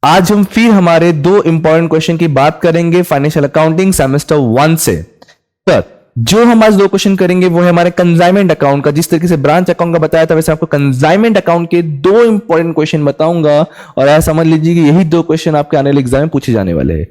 आज हम फिर हमारे दो इंपॉर्टेंट क्वेश्चन की बात करेंगे फाइनेंशियल अकाउंटिंग सेमेस्टर 1 से। सर जो हम आज दो क्वेश्चन करेंगे वो है हमारे कंसाइनमेंट अकाउंट का। जिस तरीके से ब्रांच अकाउंट का बताया था वैसे आपको कंसाइनमेंट अकाउंट के दो इंपॉर्टेंट क्वेश्चन बताऊंगा और ऐसा समझ लीजिए कि यही दो क्वेश्चन आपके आने वाले एग्जाम में पूछे जाने वाले हैं।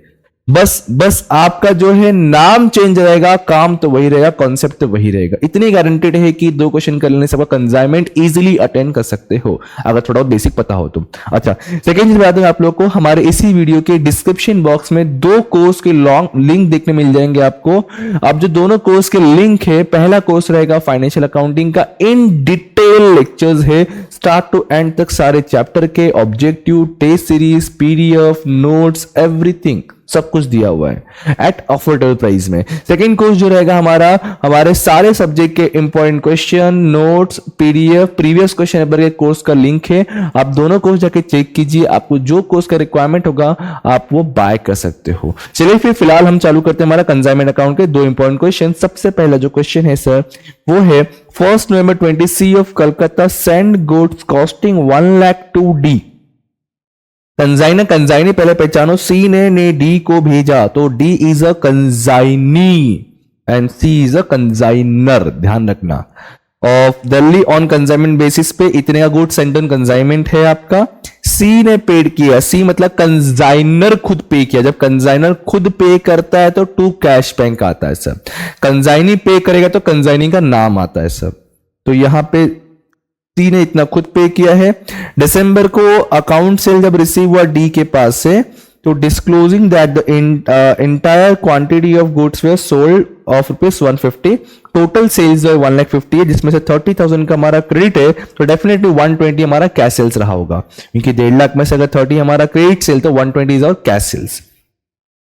बस आपका जो है नाम चेंज रहेगा, काम तो वही रहेगा, कॉन्सेप्ट तो वही रहेगा। इतनी गारंटेड है कि दो क्वेश्चन कर लेने से आपका कंसाइनमेंट इजीली अटेंड कर सकते हो अगर थोड़ा बेसिक पता हो तो। अच्छा, सेकंड चीज बता दूं आप लोग को, हमारे इसी वीडियो के डिस्क्रिप्शन बॉक्स में दो कोर्स के लॉन्ग लिंक देखने मिल जाएंगे आपको। अब जो दोनों कोर्स के लिंक है, पहला कोर्स रहेगा फाइनेंशियल अकाउंटिंग का, इन डिटेल लेक्चर्स है स्टार्ट टू एंड तक, सारे चैप्टर के objective, test series, PDF, notes, everything सब कुछ दिया हुआ है एट अफोर्डेबल प्राइस में। सेकंड कोर्स जो रहेगा हमारे सारे सब्जेक्ट के important question, notes, PDF, previous question paper के कोर्स का लिंक है। आप दोनों कोर्स जाके चेक कीजिए, आपको जो कोर्स का रिक्वायरमेंट होगा आप वो बाय कर सकते हो। चलिए फिर फिलहाल हम चालू करते हैं हमारा कंसाइनमेंट अकाउंट के दो इंपॉर्टेंट क्वेश्चन। सबसे पहला जो क्वेश्चन है सर वो है 1 November 20 C of Calcutta send goods costing 1 lakh to D। Consignee पहले पहचानो, सी ने डी को भेजा तो D is a consignee and C is a consignor, ध्यान रखना। Of Delhi on consignment basis पे इतने का गुड सेंड ऑन कंजाइनमेंट है आपका। सी ने पेड किया, सी मतलब कंजाइनर खुद पे किया। जब कंजाइनर खुद पे करता है तो टू कैश बैंक आता है सर, कंजाइनी पे करेगा तो कंजाइनी का नाम आता है सर। तो यहां पे सी ने इतना खुद पे किया है। दिसंबर को अकाउंट सेल जब रिसीव हुआ डी के पास से तो disclosing that the entire quantity of goods were sold of ₹150, total sales 1,50,000 है, जिसमें से 30,000 का हमारा क्रेडिट है तो डेफिनेटली 120 हमारा कैश सेल्स रहा होगा, क्योंकि 1.5 लाख में से अगर 30 हमारा क्रेडिट सेल तो 120 इज और कैश सेल्स।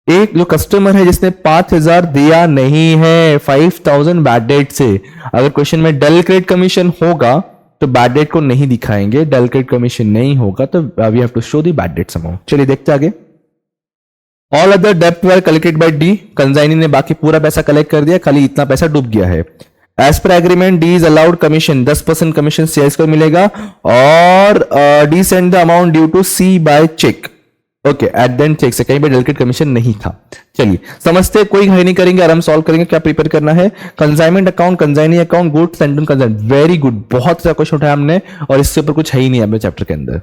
एक जो कस्टमर है जिसने 5,000 दिया नहीं है 5,000 बैड डेट से, अगर क्वेश्चन में डल क्रेडिट कमीशन होगा तो बैड डेट को नहीं दिखाएंगे, डल क्रेडिट कमीशन नहीं होगा तो we have to show the bad debts amount. चलिए देखते आगे। ऑल अदर डेब्ट were collected by D, consignee ने बाकी पूरा पैसा कलेक्ट कर दिया, खाली इतना पैसा डूब गया है। As per agreement D is allowed commission, 10% commission sales को मिलेगा और D send the amount due to C by cheque. Okay, at then cheque से कहीं पर डेलिकेट कमीशन नहीं था। चलिए समझते, कोई घाई नहीं करेंगे, आराम सॉल्व करेंगे। क्या प्रिपेयर करना है? Consignment account, consignee account, goods and consignment. Very good, बहुत अच्छा क्वेश्चन उठाया हमने और इससे ऊपर कुछ है ही नहीं अपने चैप्टर के अंदर,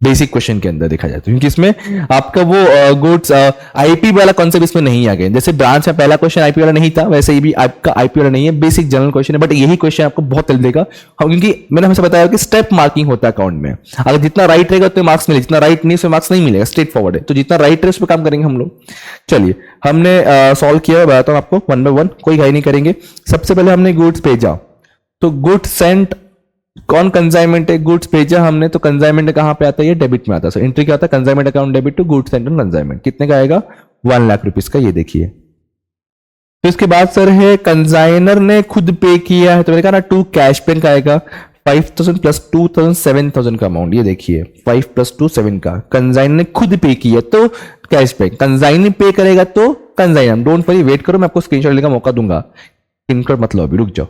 बेसिक क्वेश्चन के अंदर देखा जाए तो, क्योंकि इसमें आपका वो गुड्स आईपी वाला कॉन्सेप्ट इसमें नहीं आ गया। जैसे ब्रांच में पहला क्वेश्चन आईपी वाला नहीं था, वैसे ही भी आपका आईपी वाला नहीं है, बेसिक जनरल क्वेश्चन है। बट यही क्वेश्चन आपको बहुत हेल्प देगा क्योंकि मैंने हमेशा बताया कि स्टेप मार्किंग होता है अकाउंट में। अगर जितना राइट रहेगा उतने मार्क्स मिलेगा, जितना राइट नहीं उसमें मार्क्स नहीं मिलेगा, स्ट्रेट फॉरवर्ड है। तो जितना राइट है उस पर काम करेंगे हम लोग। चलिए हमने सॉल्व किया, बताता हूं आपको वन बाय वन, कोई घाई नहीं करेंगे। सबसे पहले हमने गुड्स भेजा तो गुड्स सेंट, कौन कंसाइनमेंट है, गुड्स भेजा हमने तो कंसाइनमेंट कहां पे आता है, ये डेबिट में आता है। सो एंट्री क्या आता है, consignment account debit to goods sent on consignment. कितने का आएगा, 1 लाख रुपीस का, ये देखिए। तो इसके बाद सर है कंसाइनर ने खुद पे किया है तो मैंने कहा ना टू कैश बैंक आएगा, 5,000 प्लस 2,000 7,000 का अमाउंट, ये देखिए 5 + 2 7 का। कंसाइनर ने खुद पे किया तो कैश बैंक, कंसाइनर पे करेगा तो कंसाइनर। डोंट वरी, वेट करो, मैं आपको स्क्रीनशॉट लेने का मौका दूंगा। स्क्रीनशॉट मत लो अभी, रुक जाओ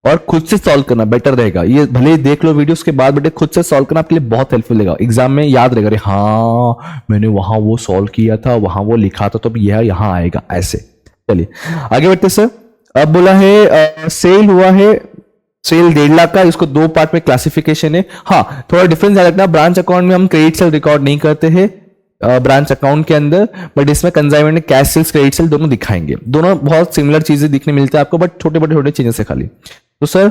और खुद से सॉल्व करना बेटर रहेगा। ये भले ही देख लो वीडियोस के बाद, बेटे खुद से सॉल्व करना आपके लिए बहुत हेल्पफुल रहेगा। एग्जाम में याद रहेगा, अरे हाँ मैंने वहां वो सॉल्व किया था, वहां वो लिखा था, तो अब यह यहां आएगा ऐसे। चलिए आगे बढ़ते सर। अब बोला है सेल हुआ है, सेल 1.5 लाख का, इसको दो पार्ट में क्लासिफिकेशन है। हाँ थोड़ा डिफरेंस याद रखना, ब्रांच अकाउंट में हम क्रेडिट सेल रिकॉर्ड नहीं करते हैं ब्रांच अकाउंट के अंदर, बट इसमें कंसाइनमेंट में कैश सेल्स क्रेडिट सेल दोनों दिखाएंगे। दोनों बहुत सिमिलर चीजें दिखने मिलती है आपको, बट छोटे चेंजेस है खाली। तो सर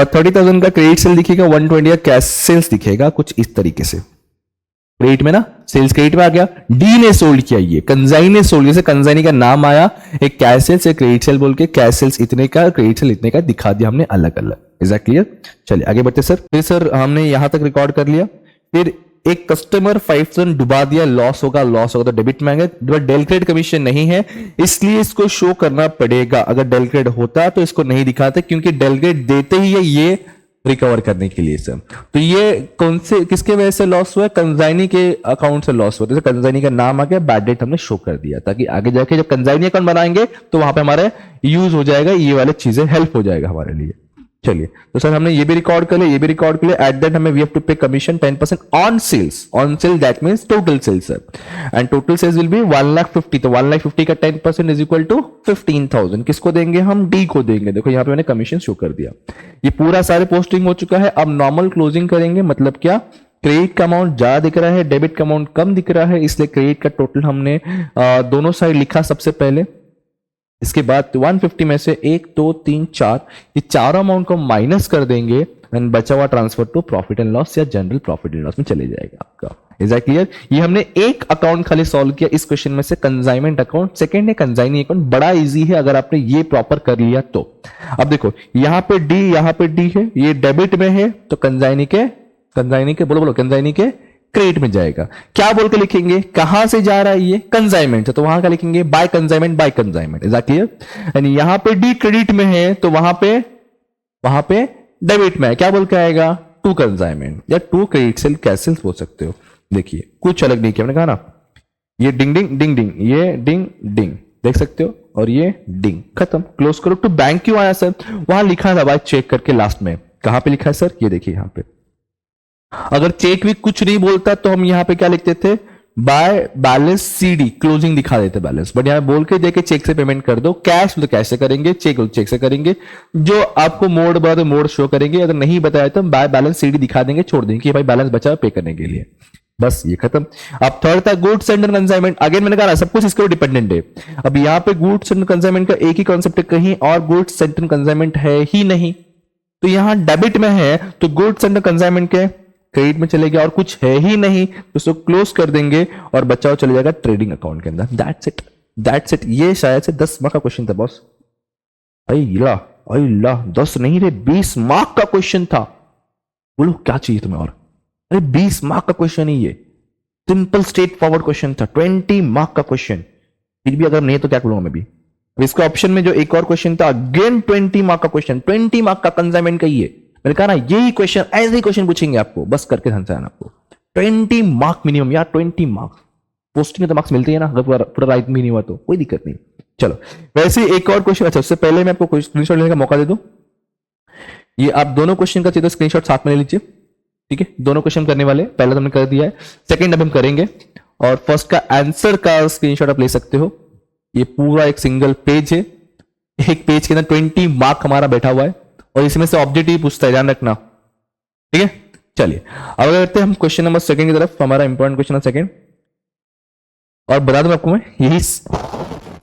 30,000 का क्रेडिट सेल दिखेगा, 120 का कैश सेल्स दिखेगा, कुछ इस तरीके से। क्रेडिट में ना, सेल्स क्रेडिट में आ गया, डी ने सोल्ड किया, ये कंसाइनी ने सोल्ड, जैसे कंसाइनी का नाम आया, एक कैश सेल्स एक क्रेडिट सेल बोल के कैश सेल्स इतने का क्रेडिट सेल इतने का दिखा दिया हमने अलग अलग। Is that clear? चलिए आगे बढ़ते सर। फिर सर हमने यहां तक रिकॉर्ड कर लिया। फिर एक कस्टमर 5,000 डुबा दिया, लॉस होगा तो डेबिट में आएगा, बट डेल क्रेडिट कमीशन नहीं है इसलिए इसको शो करना पड़ेगा। अगर डेल क्रेडिट होता तो इसको नहीं दिखाते, क्योंकि डेल क्रेडिट देते ही है ये रिकवर करने के लिए सर। तो ये कौन से किसके वजह से लॉस हुआ है, कंसाइनी के अकाउंट से लॉस हुआ। जैसे कंसाइनी का नाम आ गया, बैड डेट हमने शो कर दिया, ताकि आगे जाके जब कंसाइनी अकाउंट बनाएंगे तो वहां पे हमारे यूज हो जाएगा, ये वाले चीजें हेल्प हो जाएगा हमारे लिए। चलिए, तो सर हमने ये भी रिकॉर्ड कर लिया, ये भी रिकॉर्ड कर लिया। एट दैट हमें we have to pay commission 10% on sales, on sale that means total sales sir, and total sales will be 1,50,000, तो 1,50,000 का 10% इज इक्वल टू 15,000। किसको देंगे हम? डी को देंगे। देखो यहाँ पे मैंने कमीशन शो कर दिया। ये पूरा सारे पोस्टिंग हो चुका है। अब नॉर्मल क्लोजिंग करेंगे, मतलब क्या, क्रेडिट का अमाउंट ज्यादा दिख रहा है, डेबिट का अमाउंट कम दिख रहा है, इसलिए क्रेडिट का टोटल हमने दोनों साइड लिखा सबसे पहले। इसके बाद 150 में से 1 2 3 4 ये चारों अमाउंट को माइनस कर देंगे एंड बचा हुआ transfer to profit and loss या जनरल प्रॉफिट एंड लॉस में चले जाएगा आपका। Is that clear? ये हमने एक अकाउंट खाली सॉल्व किया इस क्वेश्चन में से, कंसाइनमेंट अकाउंट। सेकंड है कंसाइनी अकाउंट, बड़ा इजी है अगर आपने ये प्रॉपर कर लिया तो। अब देखो यहां पे डी, यहां पे डी है, ये डेबिट में है, तो कंसाइनी के बोलो कंसाइनी के क्रेडिट में जाएगा। क्या बोल के लिखेंगे? कहां से जा रहा है ये? कंसाइनमेंट से, तो वहां का लिखेंगे by consignment. Is that clear? यानी यहां पे डी क्रेडिट में है, तो वहां पे डेबिट में है। क्या बोल के आएगा? टू कंसाइनमेंट या टू क्रेडिट सेल, कैसे बोल सकते हो। देखिए कुछ अलग नहीं किया, मैंने कहा ना, ये डिंग डिंग डिंग डिंग, ये डिंग डिंग देख सकते हो, और ये डिंग, खत्म। क्लोज करो। टू बैंक क्यों आया सर? वहां लिखा था भाई चेक करके लास्ट में। कहां पे लिखा है सर? ये देखिए यहां पे। अगर चेक भी कुछ नहीं बोलता तो हम यहां पे क्या लिखते थे? बाय बैलेंस सीडी, क्लोजिंग दिखा देते बैलेंस। बट यहां बोल के देके चेक से पेमेंट कर दो। कैश तो कैश से करेंगे, चेक तो चेक से करेंगे। जो आपको मोड बता तो मोड शो करेंगे, अगर नहीं बताया तो बाय बैलेंस सीडी दिखा देंगे, छोड़ देंगे कि भाई बैलेंस बचा पे करने के लिए। बस ये खत्म। अब थर्ड था गुड्स एंड कंसाइनमेंट। अगेन मैंने कहा सब कुछ इसके ऊपर डिपेंडेंट है। अब यहां पे गुड्स एंड कंसाइनमेंट का एक ही कॉन्सेप्ट है, कहीं और गुड्स एंड कंसाइनमेंट है ही नहीं। तो यहां डेबिट में है तो गुड्स एंड कंसाइनमेंट के क्रेडिट में चले गया, और कुछ है ही नहीं तो उसको क्लोज कर देंगे और बचाव चले जाएगा ट्रेडिंग अकाउंट के अंदर। That's it. ये शायद से 10 मार्क का क्वेश्चन था बॉस। अल्लाह 10 नहीं रे, 20 मार्क का क्वेश्चन था। बोलो क्या चाहिए तुम्हें और? अरे 20 मार्क का क्वेश्चन ही ये, सिंपल स्ट्रेट फॉरवर्ड क्वेश्चन था, 20 मार्क का क्वेश्चन। फिर भी अगर नहीं तो क्या करूंगा मैं भी। इसके ऑप्शन में जो एक और क्वेश्चन था, अगेन 20 मार्क का क्वेश्चन, 20 मार्क का कंसाइनमेंट का ही है। मैंने कहा ना यही क्वेश्चन, ऐसे ही क्वेश्चन पूछेंगे आपको, बस करके ढंग आपको। 20 मार्क मिनिमम यार, 20 मार्क्स। पोस्टिंग में तो मार्क्स मिलते हैं ना, अगर पूरा राइट भी नहीं हुआ तो कोई दिक्कत नहीं। चलो वैसे एक और क्वेश्चन। अच्छा उससे पहले मैं आपको स्क्रीनशॉट लेने का मौका दे दूं। ये आप दोनों क्वेश्चन का चाहिए तो स्क्रीनशॉट साथ में ले लीजिए, ठीक है। दोनों क्वेश्चन करने वाले, पहला तो हमने कर दिया है, सेकंड अब हम करेंगे। और फर्स्ट का आंसर का स्क्रीनशॉट आप ले सकते हो। ये पूरा एक सिंगल पेज है, एक पेज के अंदर 20 मार्क हमारा बैठा हुआ है, और इसमें से ऑब्जेक्टिव पूछता है, ध्यान रखना, ठीक है। चलिए अब करते हैं हम क्वेश्चन नंबर सेकंड की तरफ। हमारा इंपॉर्टेंट क्वेश्चन है सेकंड, और बता दूं आपको मैं, यही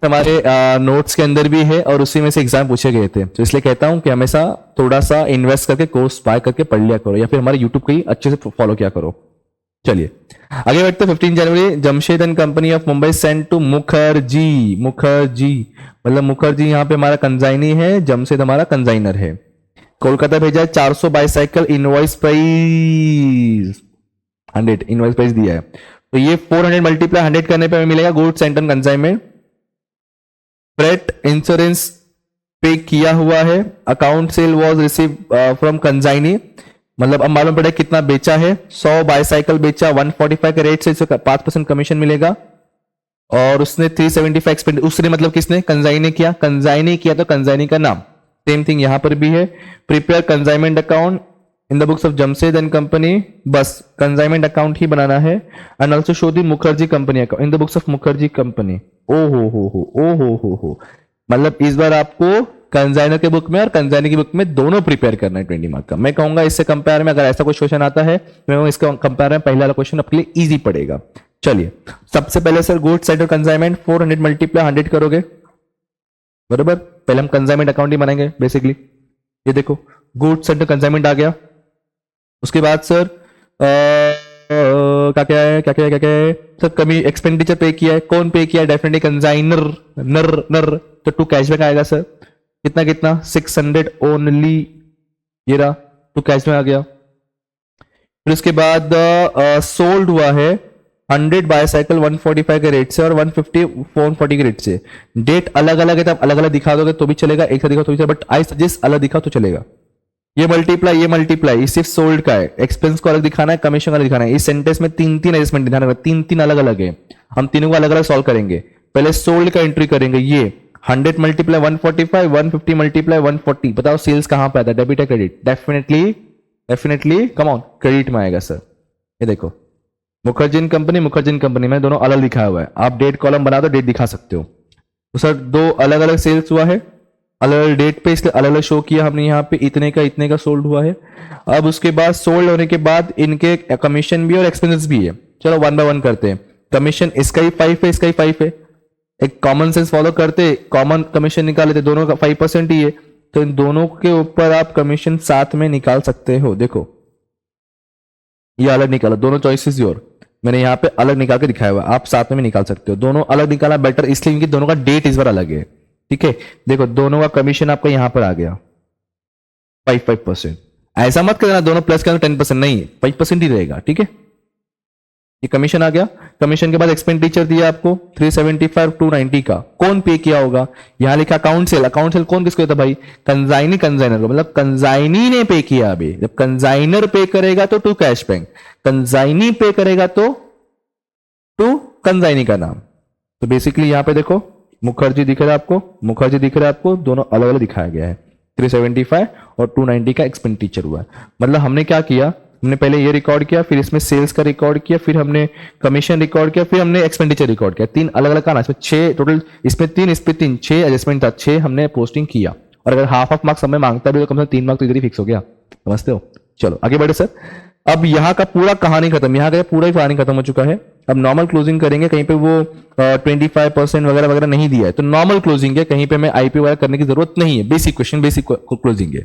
हमारे नोट्स के अंदर भी है और उसी में से एग्जाम पूछे गए थे। तो इसलिए कहता हूं कि हमेशा थोड़ा सा इन्वेस्ट करके कोर्स बाय करके पढ़ लिया करो, या फिर हमारे यूट्यूब को ही अच्छे से फॉलो किया करो। चलिए आगे बढ़ते हैं। 15 January Jamshed and company of Mumbai send to Mukherjee मतलब मुखर्जी यहाँ पे हमारा कंजाइनी है, जमशेद हमारा कंजाइनर है। कोलकाता भेजा है 400 bicycle, invoice price 100, invoice price दिया है। तो ये 400 मल्टीप्लाई 100 करने पे हमें मिलेगा goods and consignment. Freight insurance पे किया हुआ है, account cell was receive from consignee, मतलब अब मालूम पड़े कितना बेचा है। 100 बाईसाइकिल बेचा 145 के रेट से, 5% कमीशन मिलेगा। और उसने 375 एक्सपेंड, उसने मतलब किसने? कंसाइनी किया। कंसाइनी किया तो कंसाइनी का नाम, सेम थिंग यहां पर भी है। Prepare consignment account in the books of Jamshed and company, बस कंसाइनमेंट अकाउंट ही बनाना है। And also show the Mukherjee company account in the books of Mukherjee company. ओ हो, मतलब इस बार आपको कंसाइनर के बुक में और कंसाइनी की बुक में दोनों प्रिपेयर करना है 20 मार्क का। मैं कहूंगा इससे कंपेयर में अगर ऐसा कुछ क्वेश्चन आता है, मैं इसका कंपेयर में पहला वाला क्वेश्चन आपके लिए इजी पड़ेगा। चलिए सबसे पहले सर गुड्स साइड और कंसाइनमेंट 400 मल्टीप्लाई 100 करोगे, बराबर। पहले हम कंसाइनमेंट अकाउंट ही बनाएंगे बेसिकली। ये देखो गुड्स साइड कंसाइनमेंट आ गया। उसके बाद सर क्या है सर, कमी एक्सपेंडिचर पे किया है। कौन पे किया है? डेफिनेटली कंसाइनर, नर। तो 2 कैशबैक आएगा सर, कितना 600 ओनली, ये रहा 2 कैशबैक आ गया। फिर उसके बाद सोल्ड हुआ है 100 बाईसाइकिल 145 के रेट से और 150 440 के रेट से। डेट अलग अलग है तो आप अलग अलग दिखा दोगे तो भी चलेगा, एक साथ दिखाओ तो भी चलेगा, बट आई सजेस्ट अलग दिखाओ तो चलेगा। ये मल्टीप्लाई सिर्फ सोल्ड का है, एक्सपेंस को अलग दिखाना है, कमीशन अलग दिखाना है। इस सेंटेंस में 3 एडजस्टमेंट दिखाना है, 3 अलग अलग है। हम तीनों को अलग अलग सॉल्व करेंगे। पहले सोल्ड का एंट्री करेंगे, ये 100 मल्टीप्लाई 145, 150 मल्टीप्लाई 140, बताओ सेल्स कहां पे आता है, डेबिट है credit? Definitely come on credit में आएगा सर। ये देखो मुखर्जी कंपनी में दोनों अलग लिखा हुआ है, आप डेट कॉलम बना दो, डेट दिखा सकते हो। तो सर दो अलग अलग सेल्स हुआ है, अलग अलग डेट पे, इसलिए अलग अलग शो किया हमने यहाँ पे, इतने का सोल्ड हुआ है। अब उसके बाद सोल्ड होने के बाद इनके कमीशन भी और एक्सपेंसेस भी है। चलो वन बाय वन करते हैं। कमीशन इसका ही 5 है, इसका ही 5 है, एक कॉमन सेंस फॉलो करते, कॉमन कमीशन निकाल लेते, दोनों का 5% ही है, तो इन दोनों के ऊपर आप कमीशन साथ में निकाल सकते हो। देखो ये अलग निकाला, दोनों चॉइसेस योर, मैंने यहाँ पे अलग निकाल के दिखाया हुआ, आप साथ में भी निकाल सकते हो। दोनों अलग निकाला बेटर इसलिए क्योंकि दोनों का डेट इस बार अलग है, ठीक है। देखो दोनों का कमीशन आपका यहां पर आ गया 5%। ऐसा मत करना दोनों प्लस करना 10%, नहीं 5% ही रहेगा, ठीक है। ये कमीशन आ गया। कमीशन के बाद एक्सपेंडिचर दिया आपको 375 290 का, कौन पे किया होगा? यहां लिखा अकाउंट सेल कौन किसको देता भाई? कंजाइनर को, मतलब कंजाइनी ने पे किया। अभी जब कंजाइनर पे करेगा तो टू कैश बैंक, कंजाइनी पे करेगा तो टू कंजाइनी का नाम। तो बेसिकली यहां पे देखो मुखर्जी दिख रहा है आपको, दोनों अलग अलग दिखाया गया है। 375 और 290 का एक्सपेंडिचर हुआ है। मतलब हमने क्या किया, हमने पहले ये रिकॉर्ड किया, फिर इसमें सेल्स का रिकॉर्ड किया, फिर हमने कमीशन रिकॉर्ड किया, फिर हमने एक्सपेंडिचर रिकॉर्ड किया। 3 अलग अलग का, इसमें 6 टोटल, इसमें 3 इस पे 3, 6 एडजस्टमेंट था, 6 हमने पोस्टिंग किया। और अगर हाफ मार्क्स हमें मांगता भी तो कम से कम 3 मार्क्स तो इधर ही फिक्स हो गया, समझते हो। चलो आगे बढ़े सर। अब यहाँ का पूरा कहानी खत्म, यहाँ का पूरा ही कहानी खत्म हो चुका है। अब नॉर्मल क्लोजिंग करेंगे, कहीं पे वो 25% वगैरह वगैरह नहीं दिया है, तो नॉर्मल क्लोजिंग है, कहीं पे हमें आईपी वगैरह करने की जरूरत नहीं है। बेसिक क्वेश्चन, बेसिक क्लोजिंग है,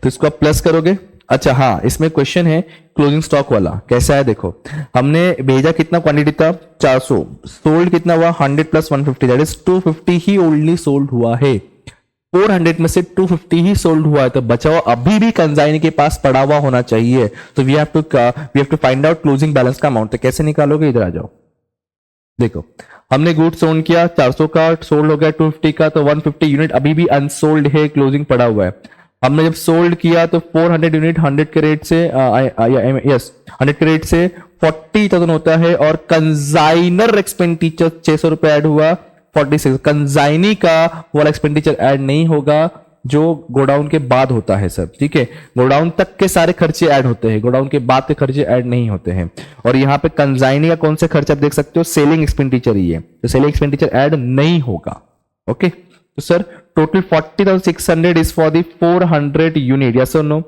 तो इसको आप प्लस करोगे। अच्छा हाँ, इसमें क्वेश्चन है क्लोजिंग स्टॉक वाला, कैसा है देखो। हमने भेजा कितना क्वांटिटी था 400, सोल्ड कितना हुआ 100 plus 150, that is 250 he only sold हुआ है। 400 में से 250 ही सोल्ड हुआ है, तो बचा हुआ अभी भी कंजाइनी के पास पड़ा हुआ होना चाहिए। तो we have to find out closing balance का अमाउंट। तो कैसे निकालोगे, इधर आ जाओ। देखो हमने गुड्स ओन किया 400 का, सोल्ड हो गया 250 का, तो 150 यूनिट अभी भी अनसोल्ड है, क्लोजिंग पड़ा हुआ है। हमने जब सोल्ड किया तो 400 यूनिट 100 के रेट से, यस 100 के रेट से 40,000 होता है, और कंजाइनर एक्सपेंडिचर 600 रुपए ऐड हुआ 46। कंजाइनी का वाला एक्सपेंडिचर ऐड नहीं होगा जो गोडाउन के बाद होता है सर, ठीक है। गोडाउन तक के सारे खर्चे ऐड होते हैं, गोडाउन के बाद के खर्चे ऐड नहीं होते हैं। और यहाँ पे कंजाइनी का कौन से खर्चे आप देख सकते हो, सेलिंग एक्सपेंडिचर ही है, तो सेलिंग एक्सपेंडिचर ऐड नहीं होगा। ओके तो sir total 40,600 is for the 400 unit, yes और नो।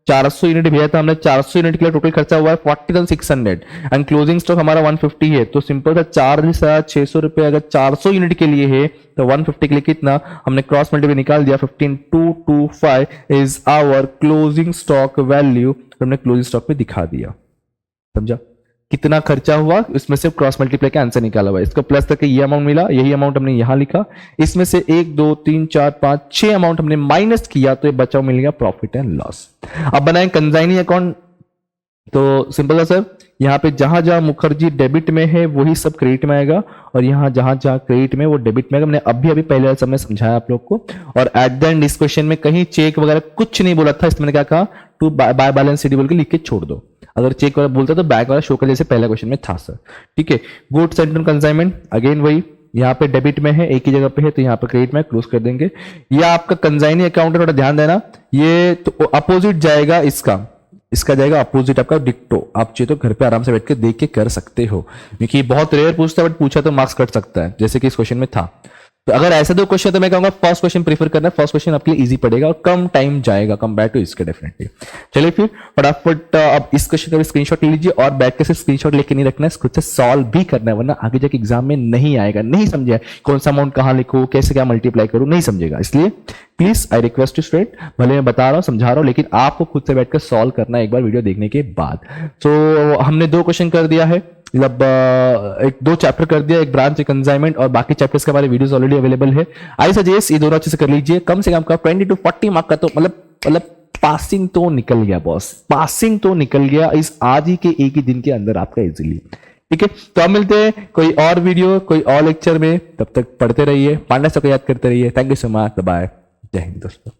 400 यूनिट भेजा था हमने, 400 यूनिट के लिए टोटल खर्चा हुआ है 40,600 एंड क्लोजिंग स्टॉक हमारा 150 है। तो सिंपल था 4,600 रुपए अगर 400 यूनिट के लिए है तो 150 के लिए कितना, हमने क्रॉस मल्टीप्लाई निकाल दिया, 15,225 is our closing stock value, हमने क्लोजिंग स्टॉक में दिखा दिया। समझा कितना खर्चा हुआ, इसमें से क्रॉस मल्टीप्लाई का आंसर निकाला हुआ है। इसको प्लस करके ये अमाउंट मिला, यही अमाउंट हमने यहां लिखा, इसमें से 1 2 3 4 5 6 अमाउंट हमने माइनस किया, तो ये बचाव मिल गया प्रॉफिट एंड लॉस। अब बनाएं कंजाइनी अकाउंट, तो सिंपल है सर, यहाँ पे जहां जहां मुखर्जी डेबिट में है वही सब क्रेडिट में आएगा, और यहाँ जहां जहां क्रेडिट में वो डेबिट में आएगा। मैंने अभी पहले समय समझाया आप लोग को, और एट द एंड इस क्वेश्चन में कहीं चेक वगैरह कुछ नहीं बोला था, इसमें मैंने क्या कहा, टू बाय बैलेंस शीट बोल के लिख के छोड़ दो। अगर चेक वाला बोलता तो बैक वाला शो कर, जैसे पहला क्वेश्चन में था सर, ठीक है। गुड्स एंड कंसाइनमेंट अगेन वही, यहाँ पे डेबिट में है, एक ही जगह पे है, तो यहाँ पे क्रेडिट में क्लोज कर देंगे। या आपका कंसाइनी अकाउंट है, थोड़ा ध्यान देना, ये तो अपोजिट जाएगा, इसका जाएगा अपोजिट आपका डिक्टो। आप चाहिए तो घर पे आराम से बैठ के देख के कर सकते हो, क्योंकि बहुत रेयर पूछता है, बट पूछा तो मार्क्स कट सकता है, जैसे कि इस क्वेश्चन में था। तो अगर ऐसे दो क्वेश्चन तो मैं कहूंगा फर्स्ट क्वेश्चन प्रीफर करना, फर्स्ट क्वेश्चन आपके लिए इजी पड़ेगा और कम टाइम जाएगा कंपेयर टू इसके डेफिनेटली। चलिए फिर फटाफट अब इस क्वेश्चन का स्क्रीनशॉट ले लीजिए, और बैठ के सिर्फ स्क्रीनशॉट लेके नहीं रखना है, खुद से सॉल्व भी करना है, वरना आगे जाके एग्जाम में नहीं आएगा। नहीं समझा कौन सा अमाउंट कहां लिखो, कैसे क्या मल्टीप्लाई करूं, नहीं समझेगा। इसलिए please I request to student, भले मैं बता रहा हूं समझा रहा हूं, लेकिन आपको खुद से बैठकर सॉल्व करना है एक बार वीडियो देखने के बाद। तो हमने 2 क्वेश्चन कर दिया है, मतलब एक 2 चैप्टर कर दिया, एक ब्रांच एक कंसाइनमेंट, और बाकी चैप्टर्स के हमारे वीडियोस ऑलरेडी अवेलेबल है। आई सजेस्ट ये दोनों अच्छे से कर लीजिए, कम से कम आपका 20 to 40 मार्क का तो मतलब पासिंग तो निकल गया बॉस, पासिंग तो निकल गया इस आज ही के एक ही दिन के अंदर आपका इजीली। ठीक है, तो अब मिलते हैं कोई और वीडियो कोई और लेक्चर में, तब तक पढ़ते रहिए, पांडा सर को याद करते रहिए। Thank you so much, bye, जय हिंद दोस्तों।